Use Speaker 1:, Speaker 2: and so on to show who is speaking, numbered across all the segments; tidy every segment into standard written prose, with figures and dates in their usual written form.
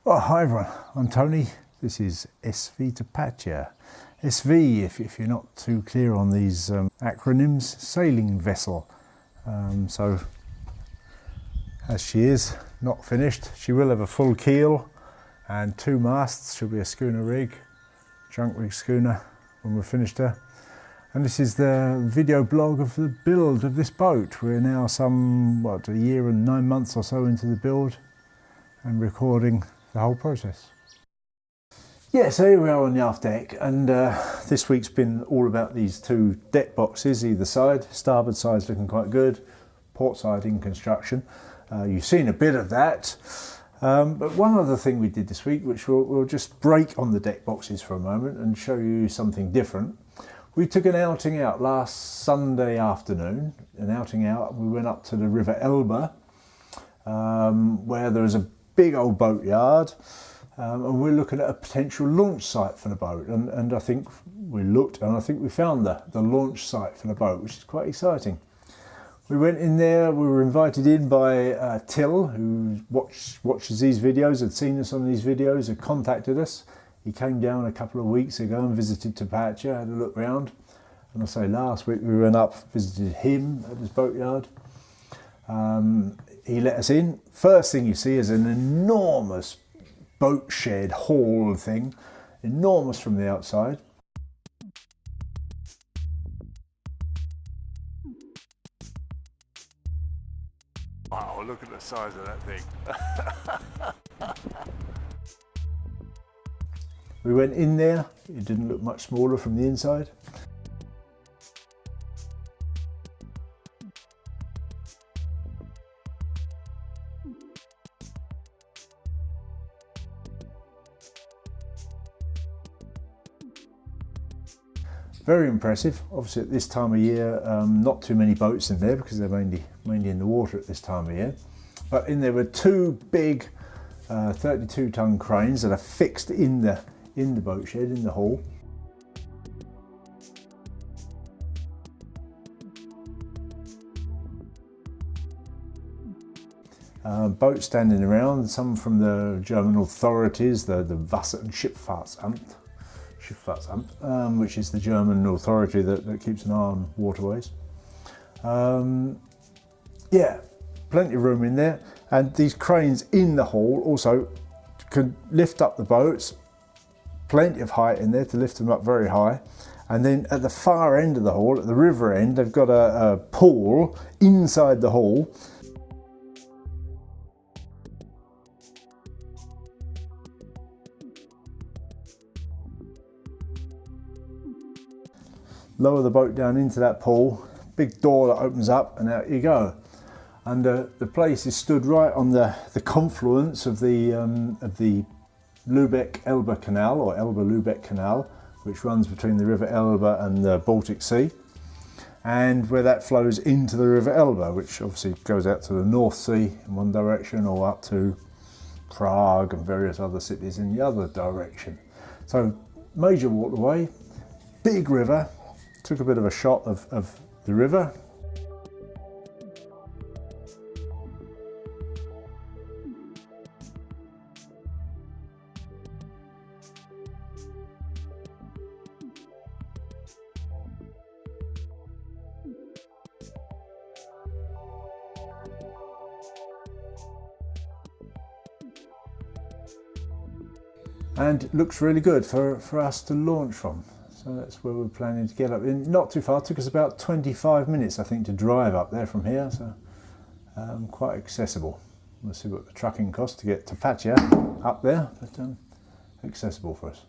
Speaker 1: Oh, hi everyone, I'm Tony. This is SV Tapatya. SV, if you're not too clear on these acronyms, sailing vessel. So, as she is not finished, she will have a full keel and 2 masts. She'll be a schooner rig, junk rig schooner when we've finished her. And this is the video blog of the build of this boat. We're now a year and 9 months or so into the build and recording the whole process. Yeah, so here we are on the aft deck, and this week's been all about these 2 deck boxes either side. Starboard side's looking quite good, port side in construction. You've seen a bit of that, but one other thing we did this week, which we'll just break on the deck boxes for a moment and show you something different. We took an outing out last Sunday afternoon, we went up to the River Elbe, where there's a big old boatyard, and we're looking at a potential launch site for the boat, and I think we looked and I think we found the launch site for the boat, which is quite exciting. We went in there, we were invited in by Till, who watches these videos, had seen us on these videos, had contacted us. He came down a couple of weeks ago and visited Tapatya, had a look round, and I say last week we went up, visited him at his boatyard. He let us in. First thing you see is an enormous boat shed hall thing, enormous from the outside. Wow, look at the size of that thing. We went in there, it didn't look much smaller from the inside. Very impressive. Obviously at this time of year, not too many boats in there because they're mainly in the water at this time of year. But in there were 2 big 32-ton cranes that are fixed in the boat shed, in the hall. Boats standing around, some from the German authorities, the Wasser- and Schifffahrtsamt, which is the German authority that keeps an eye on waterways. Yeah, plenty of room in there, and these cranes in the hall also can lift up the boats, plenty of height in there to lift them up very high. And then at the far end of the hall, at the river end, they've got a pool inside the hall. Lower the boat down into that pool, big door that opens up, and out you go. And the place is stood right on the confluence of the Lübeck-Elbe Canal, or Elbe-Lübeck Canal, which runs between the River Elbe and the Baltic Sea, and where that flows into the River Elbe, which obviously goes out to the North Sea in one direction, or up to Prague and various other cities in the other direction. So major waterway, big river. Took a bit of a shot of the river. And it looks really good for us to launch from. So that's where we're planning to get up. Not too far, it took us about 25 minutes I think to drive up there from here, so quite accessible. We'll see what the trucking costs to get Tapatya up there, but accessible for us.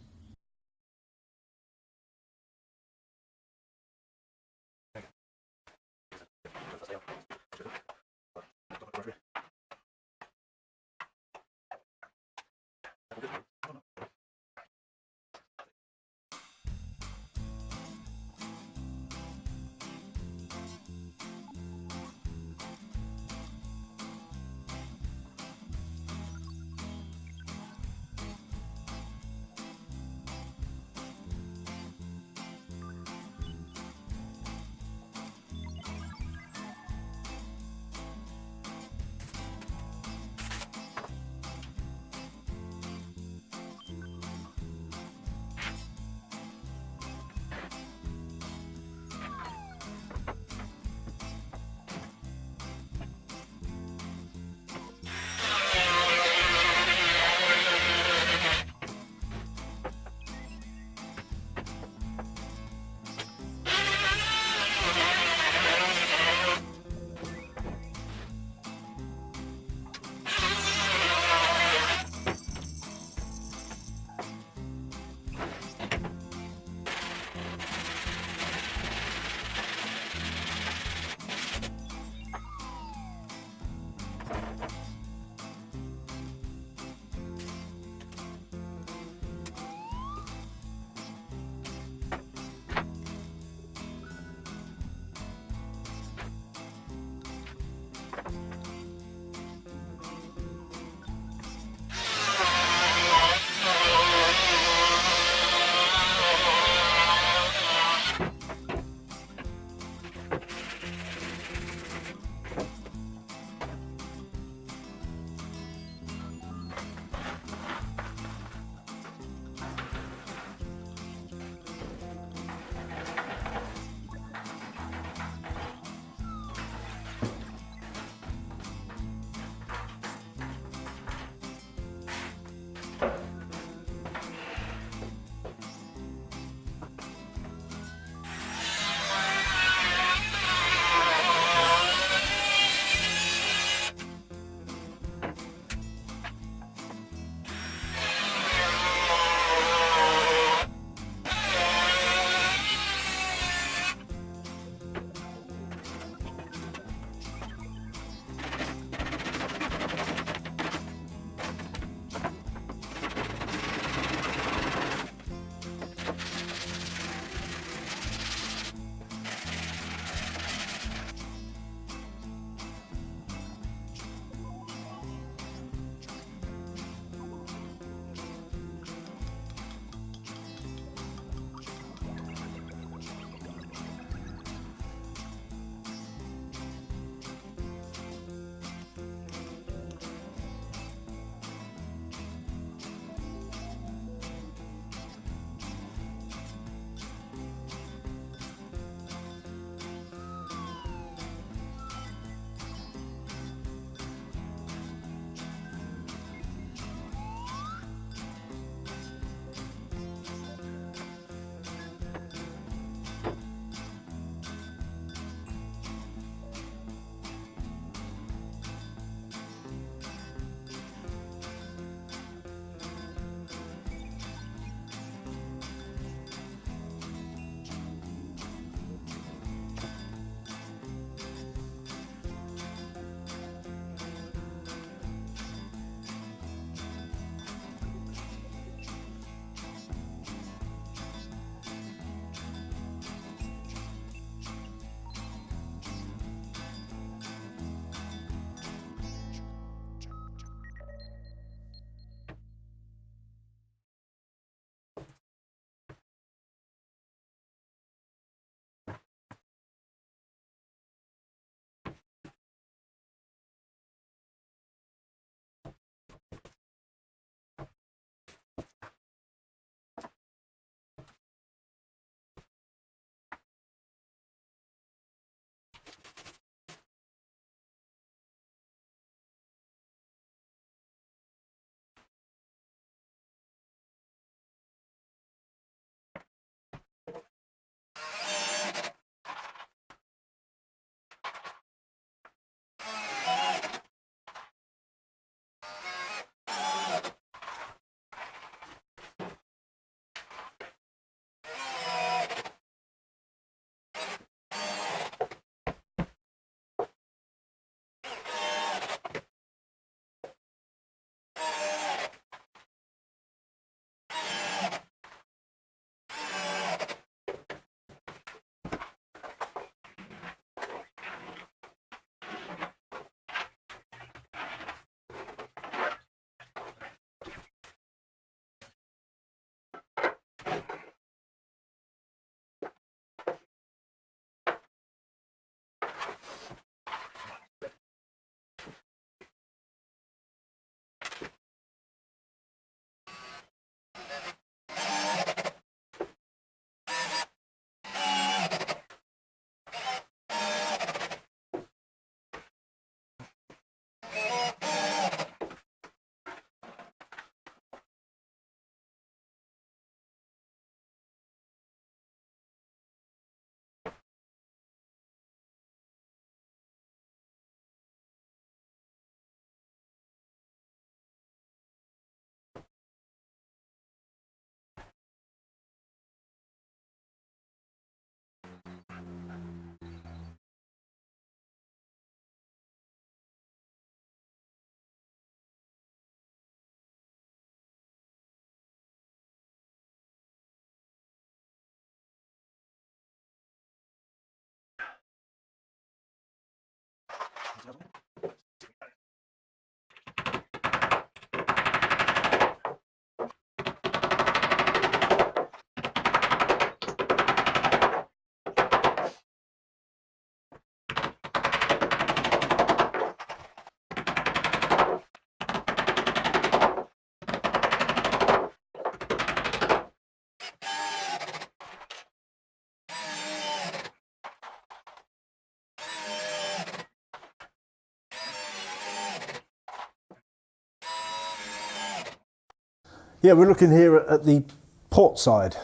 Speaker 1: Yeah, we're looking here at the port side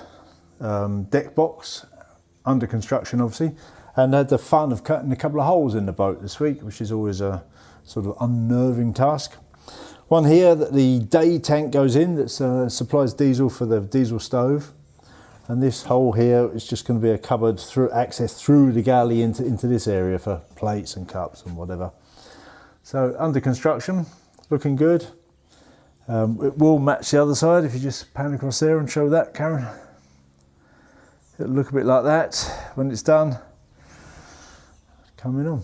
Speaker 1: deck box, under construction obviously, and had the fun of cutting a couple of holes in the boat this week, which is always a sort of unnerving task. One here that the day tank goes in, that supplies diesel for the diesel stove, and this hole here is just going to be a cupboard through access through the galley into this area for plates and cups and whatever. So under construction, looking good. It will match the other side if you just pan across there and show that, Karen. It'll look a bit like that when it's done. Coming on.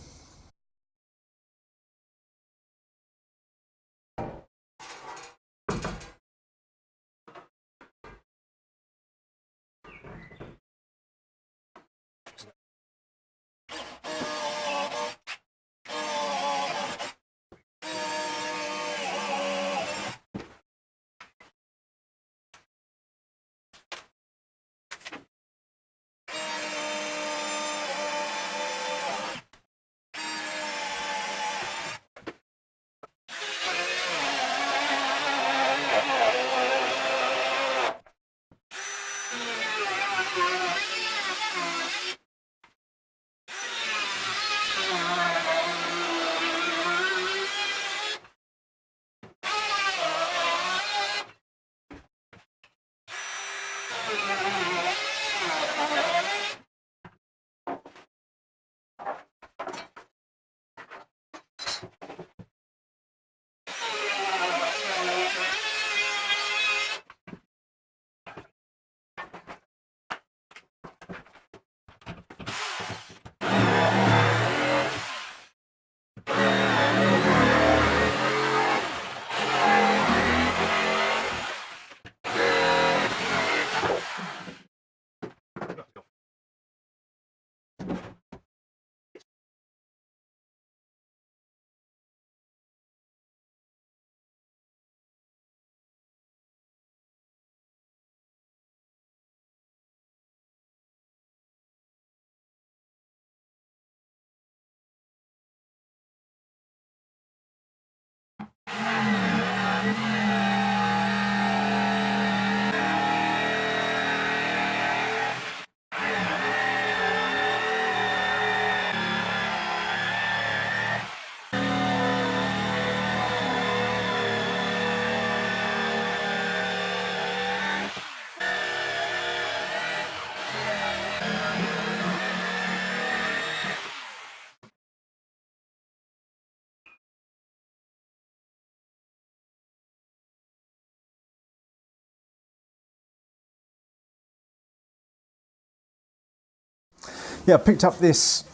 Speaker 1: Yeah, I picked up this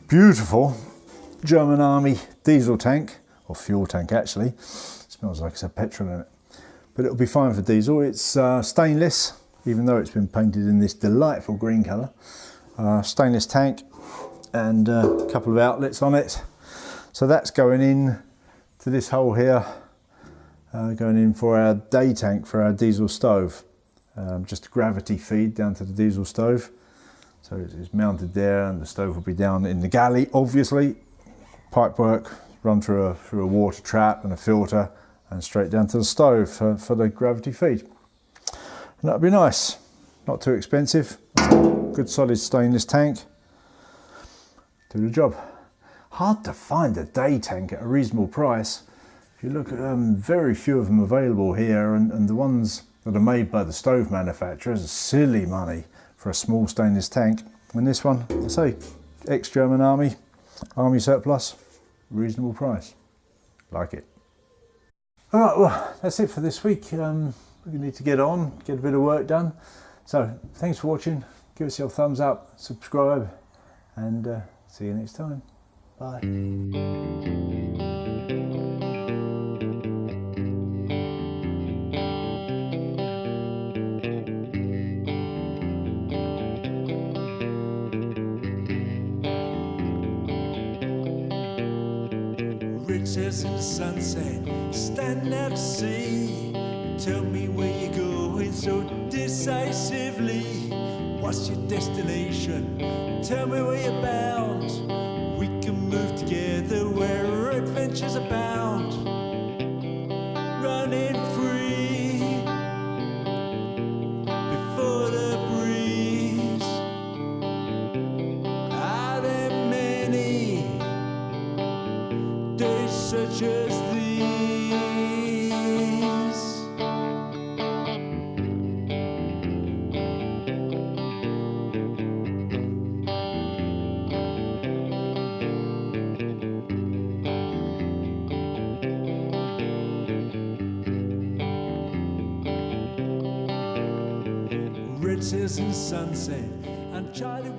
Speaker 1: beautiful German Army diesel tank, or fuel tank actually. It smells like it's had petrol in it, but it'll be fine for diesel. It's stainless, even though it's been painted in this delightful green colour. Stainless tank and a couple of outlets on it. So that's going in to this hole here, going in for our day tank for our diesel stove. Just a gravity feed down to the diesel stove. So it's mounted there, and the stove will be down in the galley, obviously. Pipework run through a water trap and a filter, and straight down to the stove for the gravity feed. And that'll be nice, not too expensive. Good solid stainless tank. Do the job. Hard to find a day tank at a reasonable price. If you look at very few of them available here, and the ones that are made by the stove manufacturers are silly money for a small stainless tank. And this one, I say, ex-German Army surplus, reasonable price. Like it. All right, well, that's it for this week. We need to get on, get a bit of work done. So thanks for watching. Give us your thumbs up, subscribe, and see you next time. Bye.
Speaker 2: Riches in the sunset, standing out to sea. Tell me where you're going so decisively. What's your destination? Tell me where you're bound. We can move together where adventures abound. Running free before the breeze. Are there many days such as these? Red sails in the sunset and Charlie